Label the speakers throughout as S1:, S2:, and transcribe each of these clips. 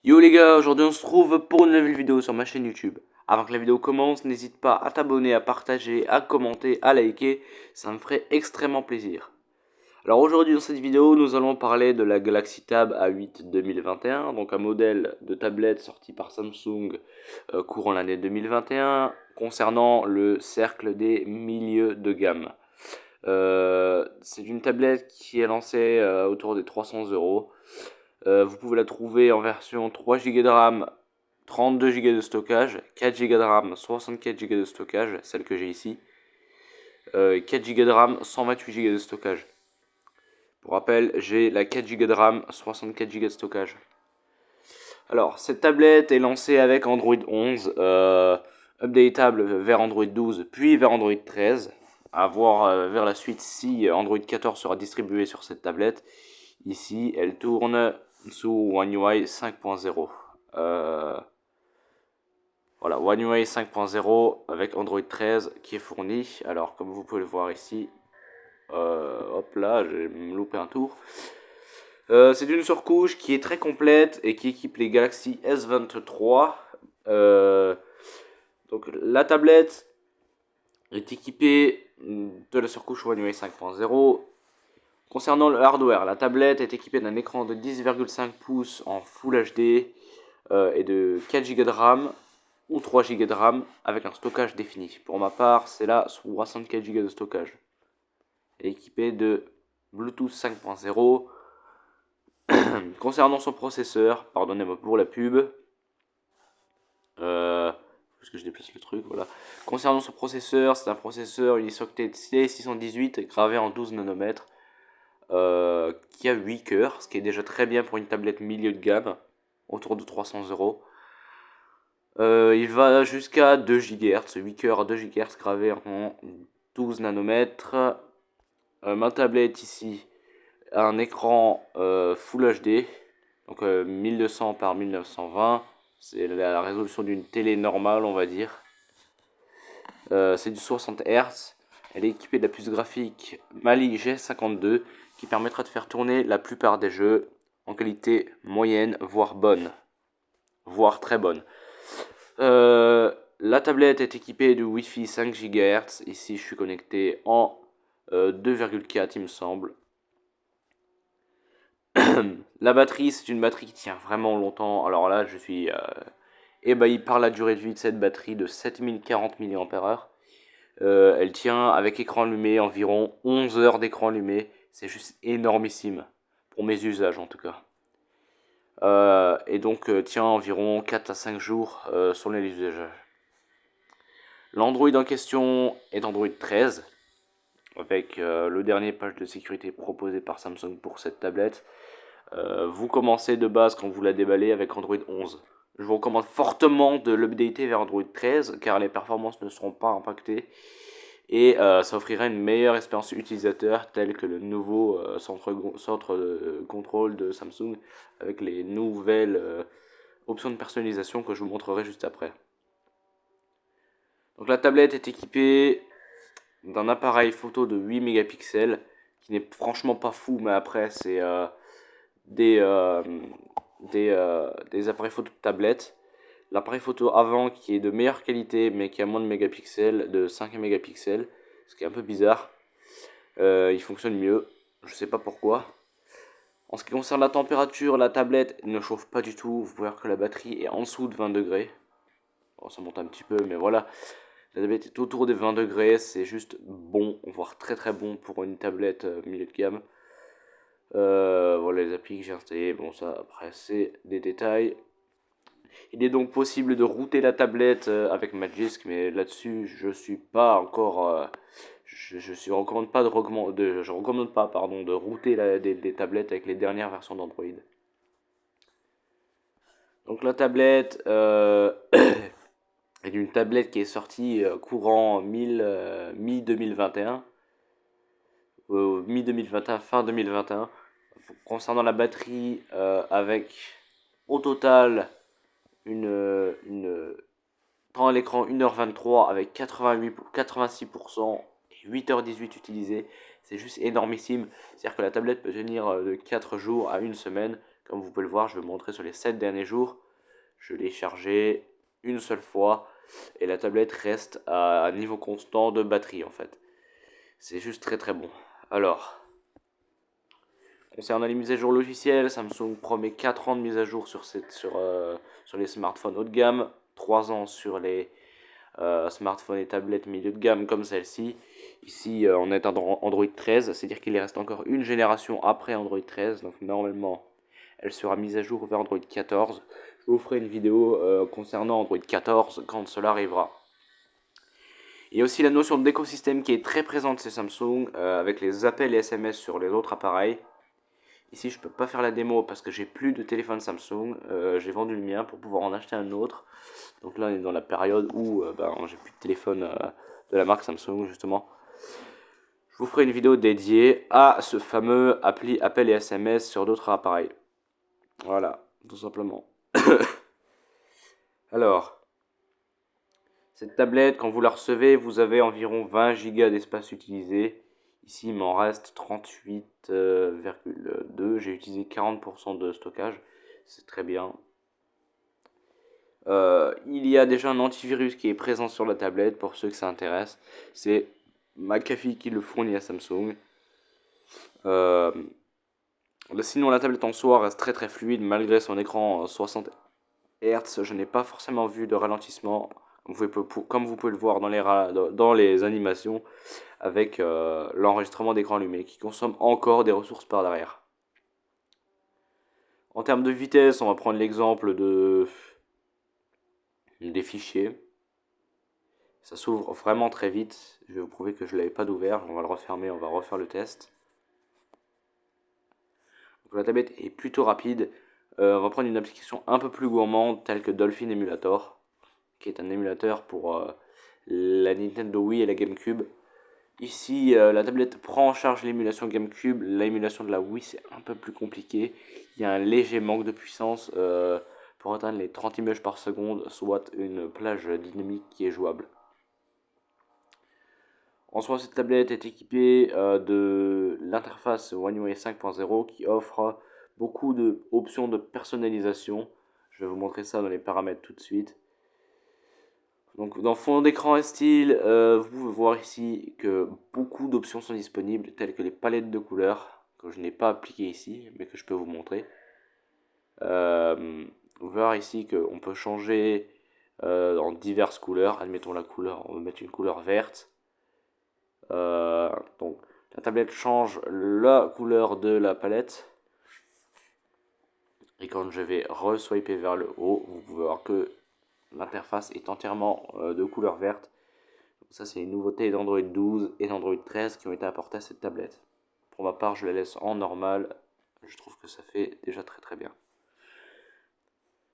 S1: Yo les gars, aujourd'hui on se trouve pour une nouvelle vidéo sur ma chaîne YouTube. Avant que la vidéo commence, n'hésite pas à t'abonner, à partager, à commenter, à liker, ça me ferait extrêmement plaisir. Alors aujourd'hui dans cette vidéo, nous allons parler de la Galaxy Tab A8 2021, donc un modèle de tablette sorti par Samsung courant l'année 2021, concernant le cercle des milieux de gamme. C'est une tablette qui est lancée autour des 300 euros. Vous pouvez la trouver en version 3 Go de RAM, 32 Go de stockage, 4 Go de RAM, 64 Go de stockage, celle que j'ai ici. 4 Go de RAM, 128 Go de stockage. Pour rappel, j'ai la 4 Go de RAM, 64 Go de stockage. Alors, cette tablette est lancée avec Android 11, updatable vers Android 12, puis vers Android 13. À voir vers la suite si Android 14 sera distribué sur cette tablette. Ici, elle tourne sous One UI 5.0. Voilà, One UI 5.0 avec Android 13 qui est fourni. Alors, comme vous pouvez le voir ici, hop là, j'ai loupé un tour. C'est une surcouche qui est très complète et qui équipe les Galaxy S23. Donc la tablette est équipée de la surcouche One UI 5.0. Concernant le hardware, la tablette est équipée d'un écran de 10,5 pouces en Full HD et de 4 Go de RAM ou 3 Go de RAM avec un stockage défini. Pour ma part, c'est là 64 Go de stockage. Elle est équipée de Bluetooth 5.0. Concernant son processeur, pardonnez-moi pour la pub, parce que je déplace le truc, voilà. Concernant son processeur, c'est un processeur Unisocket C618 gravé en 12 nanomètres, qui a 8 cœurs, ce qui est déjà très bien pour une tablette milieu de gamme, autour de 300 euros. Il va jusqu'à 2 GHz, 8 cœurs à 2 GHz gravé en 12 nanomètres. Ma tablette ici a un écran Full HD, donc 1200 par 1920. C'est la résolution d'une télé normale, on va dire. C'est du 60 Hz. Elle est équipée de la puce graphique Mali G52 qui permettra de faire tourner la plupart des jeux en qualité moyenne, voire bonne, voire très bonne. La tablette est équipée de Wi-Fi 5 GHz. Ici, je suis connecté en 2,4, il me semble. La batterie, c'est une batterie qui tient vraiment longtemps. Alors là, je suis ébahi par la durée de vie de cette batterie de 7040 mAh. Elle tient avec écran allumé environ 11 heures d'écran allumé. C'est juste énormissime, pour mes usages en tout cas. Et donc tient environ 4 à 5 jours sur les usages. L'Android en question est Android 13, avec le dernier patch de sécurité proposé par Samsung pour cette tablette. Vous commencez de base quand vous la déballez avec Android 11. Je vous recommande fortement de l'updater vers Android 13 car les performances ne seront pas impactées et ça offrira une meilleure expérience utilisateur tel que le nouveau centre de contrôle de Samsung avec les nouvelles options de personnalisation que je vous montrerai juste après. Donc la tablette est équipée d'un appareil photo de 8 mégapixels qui n'est franchement pas fou, mais après c'est des appareils photo de tablette. L'appareil photo avant qui est de meilleure qualité mais qui a moins de mégapixels, de 5 mégapixels, ce qui est un peu bizarre. Il fonctionne mieux, je sais pas pourquoi. En ce qui concerne la température, la tablette ne chauffe pas du tout. Vous pouvez voir que la batterie est en dessous de 20 degrés. Bon, ça monte un petit peu, mais voilà. La tablette est autour des 20 degrés, c'est juste bon, voire très très bon pour une tablette milieu de gamme. Voilà les applis que j'ai installées, bon ça après c'est des détails. Il est donc possible de router la tablette avec Magisk, mais là-dessus je suis pas encore, je recommande pas je recommande pas pardon de router des tablettes avec les dernières versions d'Android. Donc la tablette est une tablette qui est sortie courant mi-2021, mi-2021, fin 2021. Concernant la batterie, avec au total une temps à l'écran 1h23 avec 86% et 8h18 utilisées, c'est juste énormissime. C'est-à-dire que la tablette peut tenir de 4 jours à une semaine Comme vous pouvez le voir, je vais vous montrer sur les 7 derniers jours. Je l'ai chargé une seule fois et la tablette reste à un niveau constant de batterie en fait. C'est juste très très bon. Alors, concernant les mises à jour logicielles, Samsung promet 4 ans de mise à jour sur les smartphones haut de gamme, 3 ans sur les smartphones et tablettes milieu de gamme comme celle-ci. Ici, on est en Android 13, c'est-à-dire qu'il reste encore une génération après Android 13. Donc normalement, elle sera mise à jour vers Android 14. Je vous ferai une vidéo concernant Android 14 quand cela arrivera. Il y a aussi la notion d'écosystème qui est très présente chez Samsung, avec les appels et SMS sur les autres appareils. Ici, je peux pas faire la démo parce que j'ai plus de téléphone Samsung. J'ai vendu le mien pour pouvoir en acheter un autre. Donc là, on est dans la période où j'ai plus de téléphone de la marque Samsung, justement. Je vous ferai une vidéo dédiée à ce fameux appli appel et SMS sur d'autres appareils. Voilà, tout simplement. Alors, cette tablette, quand vous la recevez, vous avez environ 20 Go d'espace utilisé. Ici, il m'en reste 38,2. J'ai utilisé 40% de stockage. C'est très bien. Il y a déjà un antivirus qui est présent sur la tablette pour ceux que ça intéresse. C'est McAfee qui le fournit à Samsung. Sinon, la tablette en soi reste très très fluide malgré son écran 60 Hz. Je n'ai pas forcément vu de ralentissement, comme vous pouvez le voir dans les animations, avec l'enregistrement d'écran allumé qui consomme encore des ressources par derrière. En termes de vitesse, on va prendre l'exemple des fichiers. Ça s'ouvre vraiment très vite. Je vais vous prouver que je ne l'avais pas d'ouvert. On va le refermer, on va refaire le test. Donc, la tablette est plutôt rapide. On va prendre une application un peu plus gourmande telle que Dolphin Emulator, qui est un émulateur pour la Nintendo Wii et la GameCube. Ici, la tablette prend en charge l'émulation GameCube. L'émulation de la Wii, c'est un peu plus compliqué. Il y a un léger manque de puissance pour atteindre les 30 images par seconde, soit une plage dynamique qui est jouable. En soi, cette tablette est équipée de l'interface One UI 5.0 qui offre beaucoup d'options de personnalisation. Je vais vous montrer ça dans les paramètres tout de suite. Donc dans fond d'écran et style, vous pouvez voir ici que beaucoup d'options sont disponibles, telles que les palettes de couleurs, que je n'ai pas appliquées ici, mais que je peux vous montrer. Vous pouvez voir ici qu'on peut changer en diverses couleurs. Admettons la couleur, on va mettre une couleur verte. Donc la tablette change la couleur de la palette. Et quand je vais re-swiper vers le haut, vous pouvez voir que l'interface est entièrement de couleur verte. Donc ça, c'est les nouveautés d'Android 12 et d'Android 13 qui ont été apportées à cette tablette. Pour ma part, je la laisse en normal. Je trouve que ça fait déjà très très bien.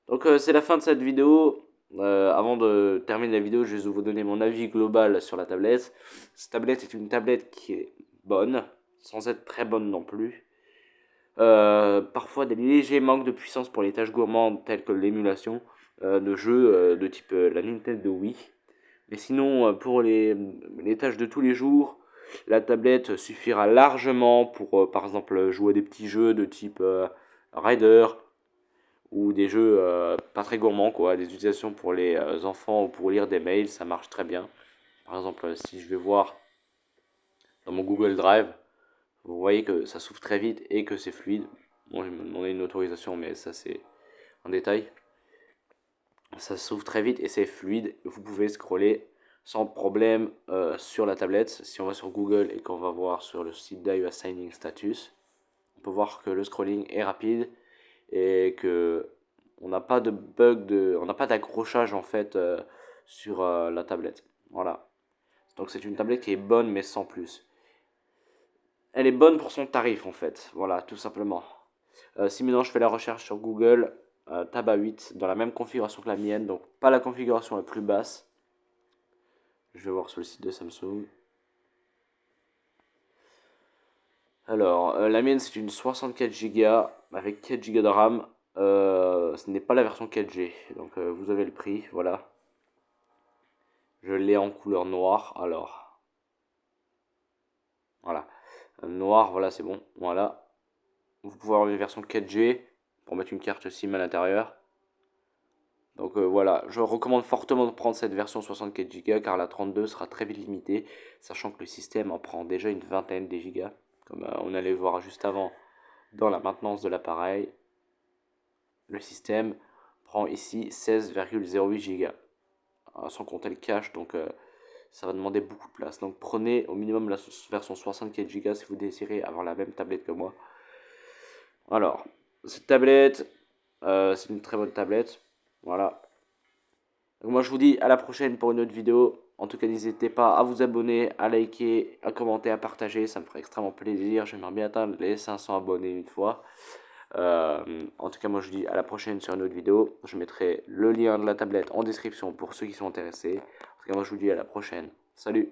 S1: Donc c'est la fin de cette vidéo. Avant de terminer la vidéo, je vais vous donner mon avis global sur la tablette. Cette tablette est une tablette qui est bonne, sans être très bonne non plus. Parfois des légers manques de puissance pour les tâches gourmandes telles que l'émulation de jeux de type la Nintendo Wii. Mais sinon, pour les tâches de tous les jours, la tablette suffira largement pour, par exemple, jouer à des petits jeux de type Rider, ou des jeux pas très gourmands, quoi, des utilisations pour les enfants ou pour lire des mails, ça marche très bien. Par exemple, si je vais voir dans mon Google Drive, vous voyez que ça s'ouvre très vite et que c'est fluide. Bon, je vais me demander une autorisation, mais ça c'est un détail. Ça s'ouvre très vite et c'est fluide. Vous pouvez scroller sans problème sur la tablette. Si on va sur Google et qu'on va voir sur le site d'iOS Signing Status, on peut voir que le scrolling est rapide et que on n'a pas de bug, on n'a pas d'accrochage en fait sur la tablette. Voilà. Donc c'est une tablette qui est bonne mais sans plus. Elle est bonne pour son tarif en fait. Voilà, tout simplement. Si maintenant je fais la recherche sur Google, Tab A8 dans la même configuration que la mienne, donc pas la configuration la plus basse. Je vais voir sur le site de Samsung. Alors, la mienne c'est une 64 Go avec 4 Go de RAM. Ce n'est pas la version 4G, donc vous avez le prix, voilà. Je l'ai en couleur noire, alors. Voilà. Noir, voilà, c'est bon, voilà. Vous pouvez avoir une version 4G pour mettre une carte SIM à l'intérieur. Donc voilà, je recommande fortement de prendre cette version 64 Go car la 32 sera très vite limitée, sachant que le système en prend déjà une vingtaine des gigas, comme on allait voir juste avant dans la maintenance de l'appareil. Le système prend ici 16,08 Go, sans compter le cache, donc ça va demander beaucoup de place. Donc prenez au minimum la version 64 Go si vous désirez avoir la même tablette que moi. Alors, cette tablette, c'est une très bonne tablette. Voilà. Donc moi je vous dis à la prochaine pour une autre vidéo. En tout cas n'hésitez pas à vous abonner, à liker, à commenter, à partager. Ça me ferait extrêmement plaisir. J'aimerais bien atteindre les 500 abonnés une fois. En tout cas moi je vous dis à la prochaine sur une autre vidéo. Je mettrai le lien de la tablette en description pour ceux qui sont intéressés. En tout cas moi je vous dis à la prochaine. Salut!